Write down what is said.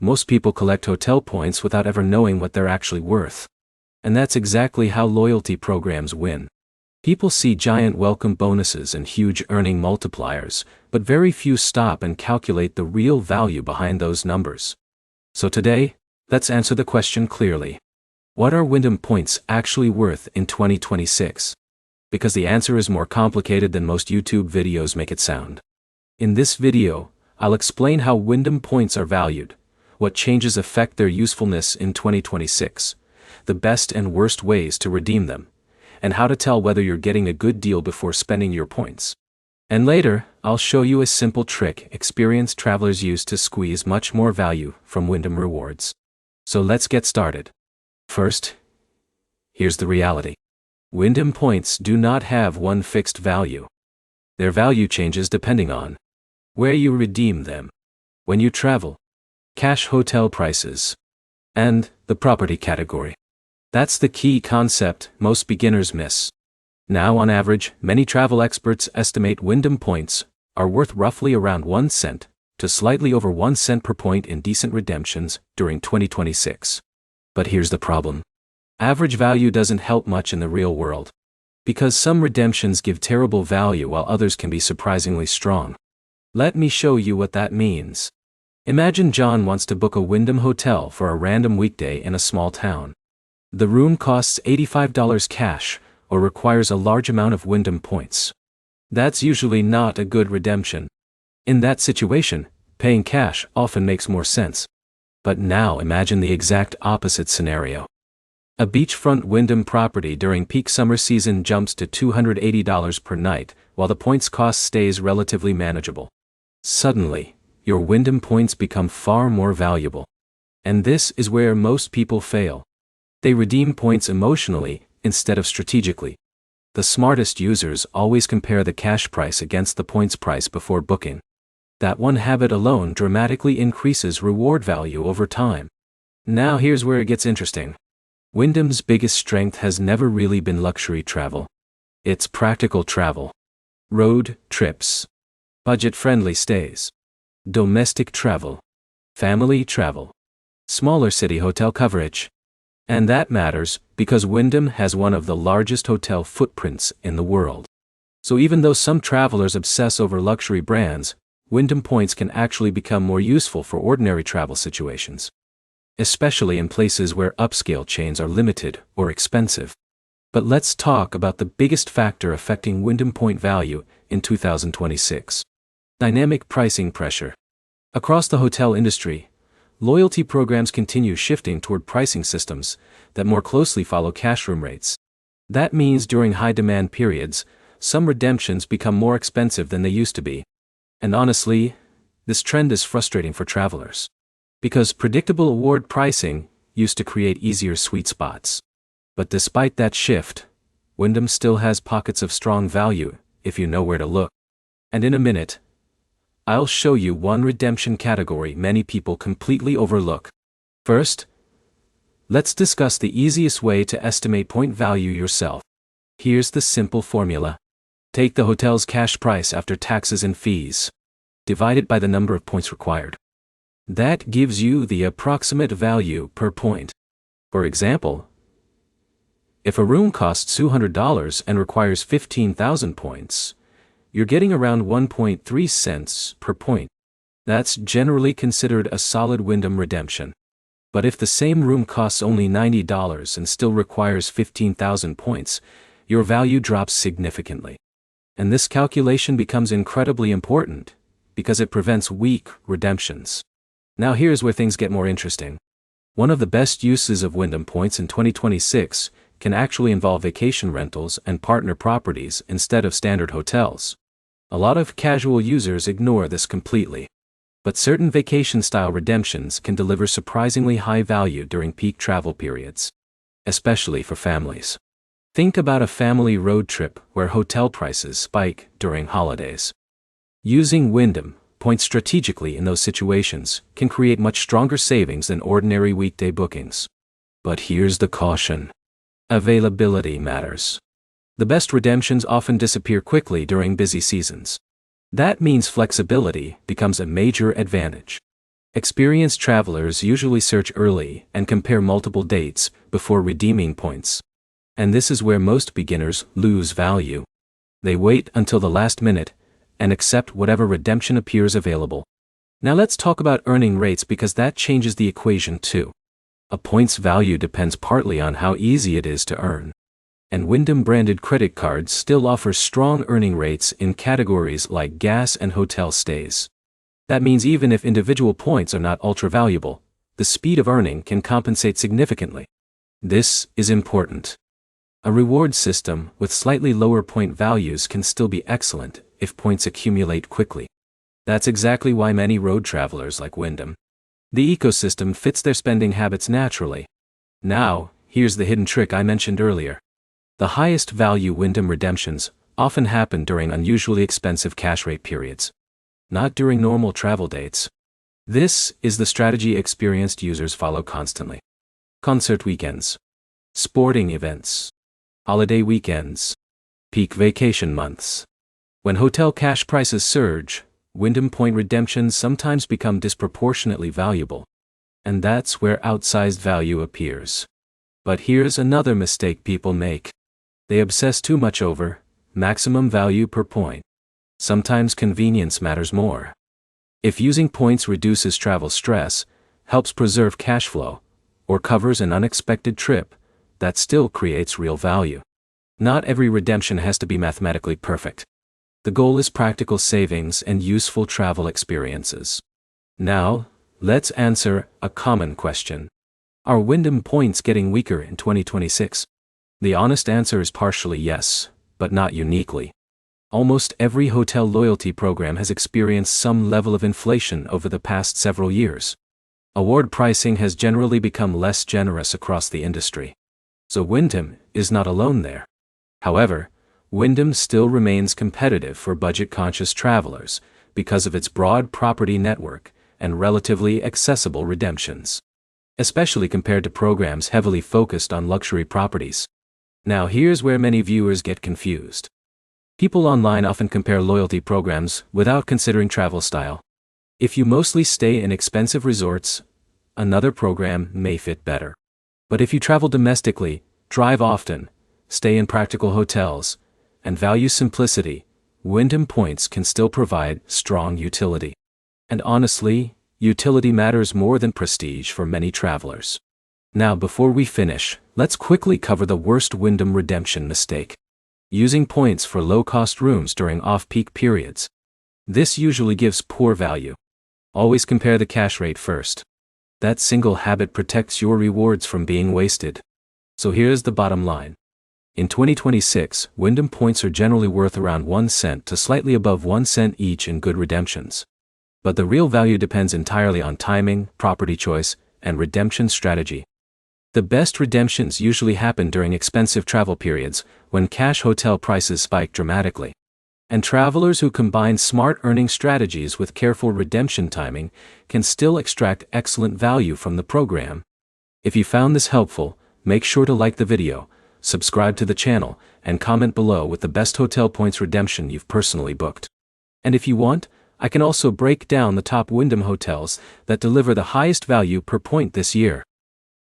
Most people collect hotel points without ever knowing what they're actually worth. And that's exactly how loyalty programs win. People see giant welcome bonuses and huge earning multipliers, but very few stop and calculate the real value behind those numbers. So today, let's answer the question clearly. What are Wyndham points actually worth in 2026? Because the answer is more complicated than most YouTube videos make it sound. In this video, I'll explain how Wyndham points are valued, what changes affect their usefulness in 2026, the best and worst ways to redeem them, and how to tell whether you're getting a good deal before spending your points. And later, I'll show you a simple trick experienced travelers use to squeeze much more value from Wyndham rewards. So let's get started. First, here's the reality. Wyndham points do not have one fixed value. Their value changes depending on where you redeem them, when you travel, cash hotel prices, and the property category. That's the key concept most beginners miss. Now, on average, many travel experts estimate Wyndham points are worth roughly around 1 cent to slightly over 1 cent per point in decent redemptions during 2026. But here's the problem. Average value doesn't help much in the real world. Because some redemptions give terrible value while others can be surprisingly strong. Let me show you what that means. Imagine John wants to book a Wyndham hotel for a random weekday in a small town. The room costs $85 cash, or requires a large amount of Wyndham points. That's usually not a good redemption. In that situation, paying cash often makes more sense. But now imagine the exact opposite scenario. A beachfront Wyndham property during peak summer season jumps to $280 per night, while the points cost stays relatively manageable. Suddenly, your Wyndham points become far more valuable. And this is where most people fail. They redeem points emotionally instead of strategically. The smartest users always compare the cash price against the points price before booking. That one habit alone dramatically increases reward value over time. Now here's where it gets interesting. Wyndham's biggest strength has never really been luxury travel. It's practical travel. Road trips. Budget-friendly stays. Domestic travel. Family travel. Smaller city hotel coverage. And that matters because Wyndham has one of the largest hotel footprints in the world. So even though some travelers obsess over luxury brands, Wyndham points can actually become more useful for ordinary travel situations. Especially in places where upscale chains are limited or expensive. But let's talk about the biggest factor affecting Wyndham point value in 2026. Dynamic pricing pressure. Across the hotel industry, loyalty programs continue shifting toward pricing systems that more closely follow cash room rates. That means during high-demand periods, some redemptions become more expensive than they used to be. And honestly, this trend is frustrating for travelers. Because predictable award pricing used to create easier sweet spots. But despite that shift, Wyndham still has pockets of strong value if you know where to look. And in a minute, I'll show you one redemption category many people completely overlook. First, let's discuss the easiest way to estimate point value yourself. Here's the simple formula. Take the hotel's cash price after taxes and fees. Divide it by the number of points required. That gives you the approximate value per point. For example, if a room costs $200 and requires 15,000 points, you're getting around 1.3 cents per point. That's generally considered a solid Wyndham redemption. But if the same room costs only $90 and still requires 15,000 points, your value drops significantly. And this calculation becomes incredibly important because it prevents weak redemptions. Now here's where things get more interesting. One of the best uses of Wyndham points in 2026 can actually involve vacation rentals and partner properties instead of standard hotels. A lot of casual users ignore this completely. But certain vacation-style redemptions can deliver surprisingly high value during peak travel periods. Especially for families. Think about a family road trip where hotel prices spike during holidays. Using Wyndham points strategically in those situations can create much stronger savings than ordinary weekday bookings. But here's the caution. Availability matters. The best redemptions often disappear quickly during busy seasons. That means flexibility becomes a major advantage. Experienced travelers usually search early and compare multiple dates before redeeming points. And this is where most beginners lose value. They wait until the last minute and accept whatever redemption appears available. Now let's talk about earning rates, because that changes the equation too. A point's value depends partly on how easy it is to earn. And Wyndham branded credit cards still offer strong earning rates in categories like gas and hotel stays. That means even if individual points are not ultra valuable, the speed of earning can compensate significantly. This is important. A reward system with slightly lower point values can still be excellent if points accumulate quickly. That's exactly why many road travelers like Wyndham. The ecosystem fits their spending habits naturally. Now, here's the hidden trick I mentioned earlier. The highest value Wyndham redemptions often happen during unusually expensive cash rate periods, not during normal travel dates. This is the strategy experienced users follow constantly. Concert weekends, sporting events, holiday weekends, peak vacation months. When hotel cash prices surge, Wyndham point redemptions sometimes become disproportionately valuable. And that's where outsized value appears. But here's another mistake people make. They obsess too much over maximum value per point. Sometimes convenience matters more. If using points reduces travel stress, helps preserve cash flow, or covers an unexpected trip, that still creates real value. Not every redemption has to be mathematically perfect. The goal is practical savings and useful travel experiences. Now, let's answer a common question. Are Wyndham points getting weaker in 2026? The honest answer is partially yes, but not uniquely. Almost every hotel loyalty program has experienced some level of inflation over the past several years. Award pricing has generally become less generous across the industry. So Wyndham is not alone there. However, Wyndham still remains competitive for budget-conscious travelers because of its broad property network and relatively accessible redemptions, especially compared to programs heavily focused on luxury properties. Now here's where many viewers get confused. People online often compare loyalty programs without considering travel style. If you mostly stay in expensive resorts, another program may fit better. But if you travel domestically, drive often, stay in practical hotels, and value simplicity, Wyndham points can still provide strong utility. And honestly, utility matters more than prestige for many travelers. Now before we finish, let's quickly cover the worst Wyndham redemption mistake. Using points for low-cost rooms during off-peak periods. This usually gives poor value. Always compare the cash rate first. That single habit protects your rewards from being wasted. So here's the bottom line. In 2026, Wyndham points are generally worth around 1 cent to slightly above 1 cent each in good redemptions. But the real value depends entirely on timing, property choice, and redemption strategy. The best redemptions usually happen during expensive travel periods, when cash hotel prices spike dramatically. And travelers who combine smart earning strategies with careful redemption timing can still extract excellent value from the program. If you found this helpful, make sure to like the video, subscribe to the channel, and comment below with the best hotel points redemption you've personally booked. And if you want, I can also break down the top Wyndham hotels that deliver the highest value per point this year.